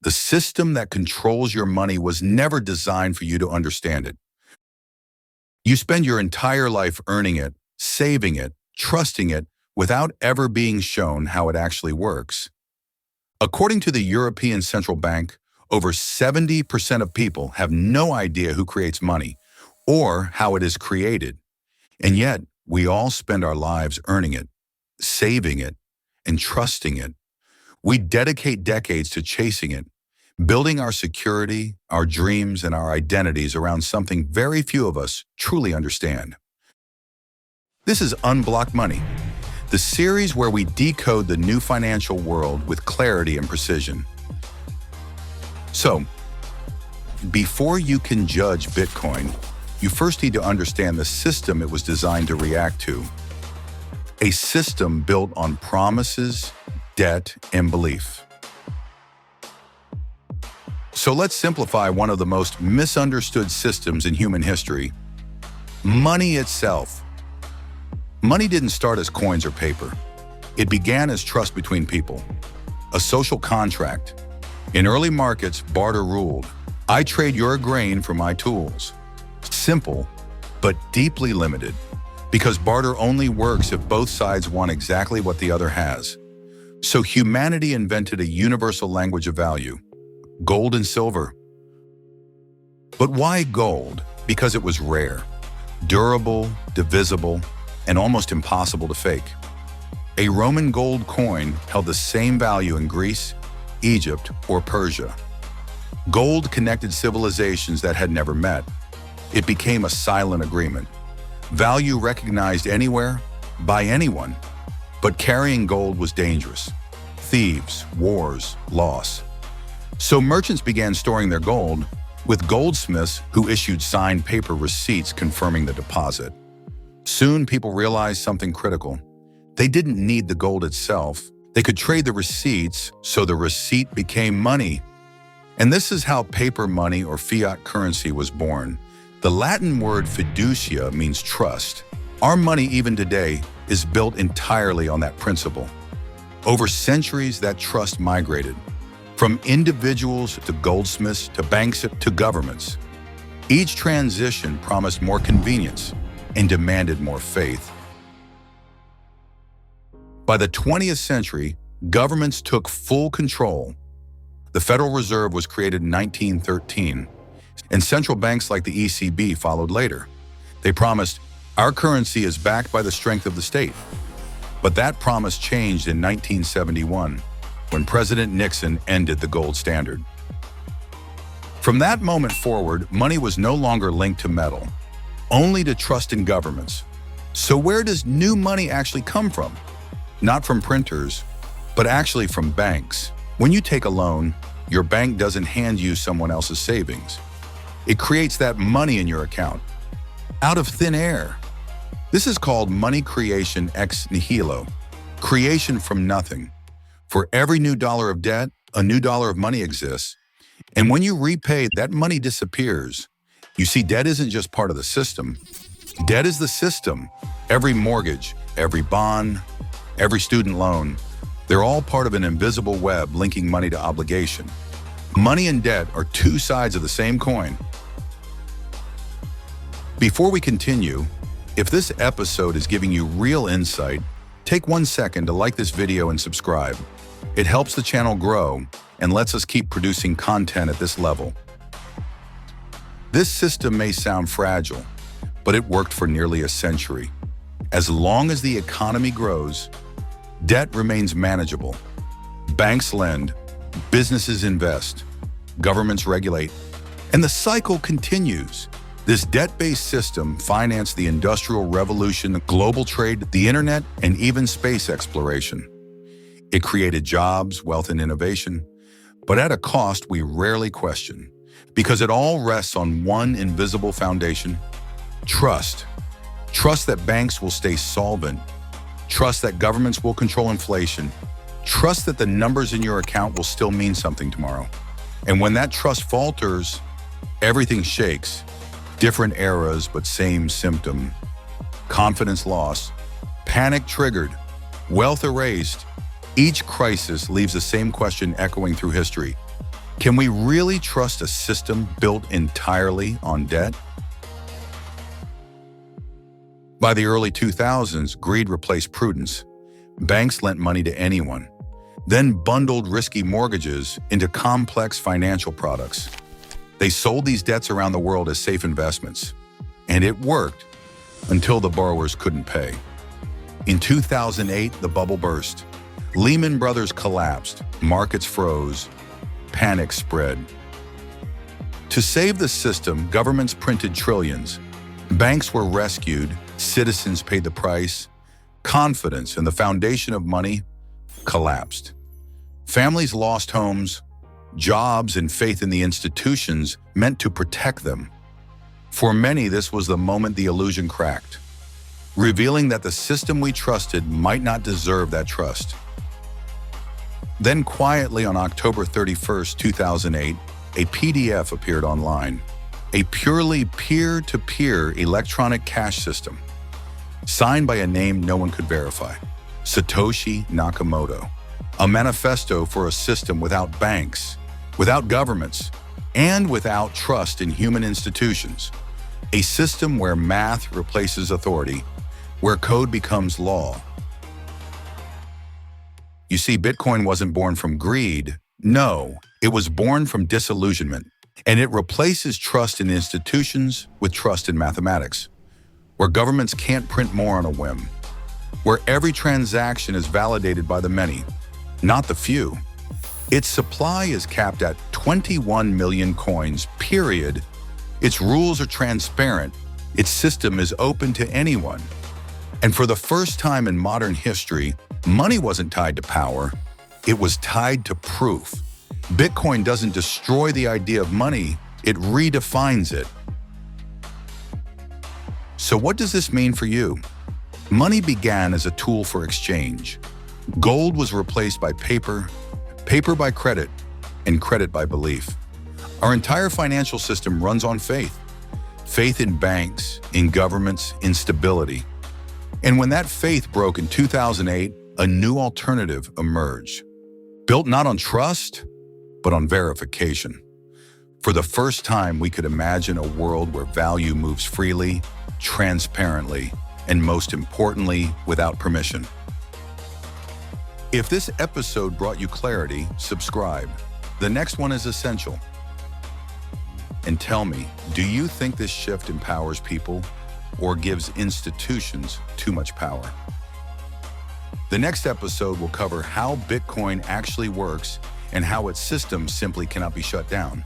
The system that controls your money was never designed for you to understand it. You spend your entire life earning it, saving it, trusting it, without ever being shown how it actually works. According to the European Central Bank, over 70% of people have no idea who creates money or how it is created. And yet, we all spend our lives earning it, saving it, and trusting it. We dedicate decades to chasing it, building our security, our dreams, and our identities around something very few of us truly understand. This is Unblocked Money, the series where we decode the new financial world with clarity and precision. So, before you can judge Bitcoin, you first need to understand the system it was designed to react to. A system built on promises, debt, and belief. So let's simplify one of the most misunderstood systems in human history: money itself. Money didn't start as coins or paper. It began as trust between people, a social contract. In early markets, barter ruled. I trade your grain for my tools. Simple, but deeply limited, because barter only works if both sides want exactly what the other has. So humanity invented a universal language of value: gold and silver. But why gold? Because it was rare, durable, divisible, and almost impossible to fake. A Roman gold coin held the same value in Greece, Egypt, or Persia. Gold connected civilizations that had never met. It became a silent agreement. Value recognized anywhere, by anyone. But carrying gold was dangerous. Thieves, wars, loss. So merchants began storing their gold with goldsmiths who issued signed paper receipts confirming the deposit. Soon people realized something critical. They didn't need the gold itself. They could trade the receipts, so the receipt became money. And this is how paper money or fiat currency was born. The Latin word fiducia means trust. Our money, even today, is built entirely on that principle. Over centuries, that trust migrated from individuals to goldsmiths to banks to governments. Each transition promised more convenience and demanded more faith. By the 20th century, governments took full control. The Federal Reserve was created in 1913, and central banks like the ECB followed later. They promised, our currency is backed by the strength of the state. But that promise changed in 1971, when President Nixon ended the gold standard. From that moment forward, money was no longer linked to metal, only to trust in governments. So where does new money actually come from? Not from printers, but actually from banks. When you take a loan, your bank doesn't hand you someone else's savings. It creates that money in your account, out of thin air. This is called money creation ex nihilo, creation from nothing. For every new dollar of debt, a new dollar of money exists. And when you repay, that money disappears. You see, debt isn't just part of the system. Debt is the system. Every mortgage, every bond, every student loan, they're all part of an invisible web linking money to obligation. Money and debt are two sides of the same coin. Before we continue, if this episode is giving you real insight, take 1 second to like this video and subscribe. It helps the channel grow and lets us keep producing content at this level. This system may sound fragile, but it worked for nearly a century. As long as the economy grows, debt remains manageable. Banks lend, businesses invest, governments regulate, and the cycle continues. This debt-based system financed the Industrial Revolution, global trade, the internet, and even space exploration. It created jobs, wealth, and innovation, but at a cost we rarely question, because it all rests on one invisible foundation: trust. Trust that banks will stay solvent. Trust that governments will control inflation. Trust that the numbers in your account will still mean something tomorrow. And when that trust falters, everything shakes. Different eras, but same symptom. Confidence lost, panic triggered, wealth erased. Each crisis leaves the same question echoing through history. Can we really trust a system built entirely on debt? By the early 2000s, greed replaced prudence. Banks lent money to anyone, then bundled risky mortgages into complex financial products. They sold these debts around the world as safe investments. And it worked until the borrowers couldn't pay. In 2008, the bubble burst. Lehman Brothers collapsed, markets froze, panic spread. To save the system, governments printed trillions. Banks were rescued, citizens paid the price. Confidence in the foundation of money collapsed. Families lost homes, jobs, and faith in the institutions meant to protect them. For many, this was the moment the illusion cracked, revealing that the system we trusted might not deserve that trust. Then quietly on October 31st, 2008, a PDF appeared online, a purely peer-to-peer electronic cash system, signed by a name no one could verify, Satoshi Nakamoto, a manifesto for a system without banks, without governments, and without trust in human institutions, a system where math replaces authority, where code becomes law. You see, Bitcoin wasn't born from greed. No, it was born from disillusionment, and it replaces trust in institutions with trust in mathematics, where governments can't print more on a whim, where every transaction is validated by the many, not the few. Its supply is capped at 21 million coins, period. Its rules are transparent. Its system is open to anyone. And for the first time in modern history, money wasn't tied to power. It was tied to proof. Bitcoin doesn't destroy the idea of money, it redefines it. So what does this mean for you? Money began as a tool for exchange. Gold was replaced by paper, paper by credit, and credit by belief. Our entire financial system runs on faith. Faith in banks, in governments, in stability. And when that faith broke in 2008, a new alternative emerged. Built not on trust, but on verification. For the first time, we could imagine a world where value moves freely, transparently, and most importantly, without permission. If this episode brought you clarity, subscribe. The next one is essential. And tell me, do you think this shift empowers people or gives institutions too much power? The next episode will cover how Bitcoin actually works and how its system simply cannot be shut down.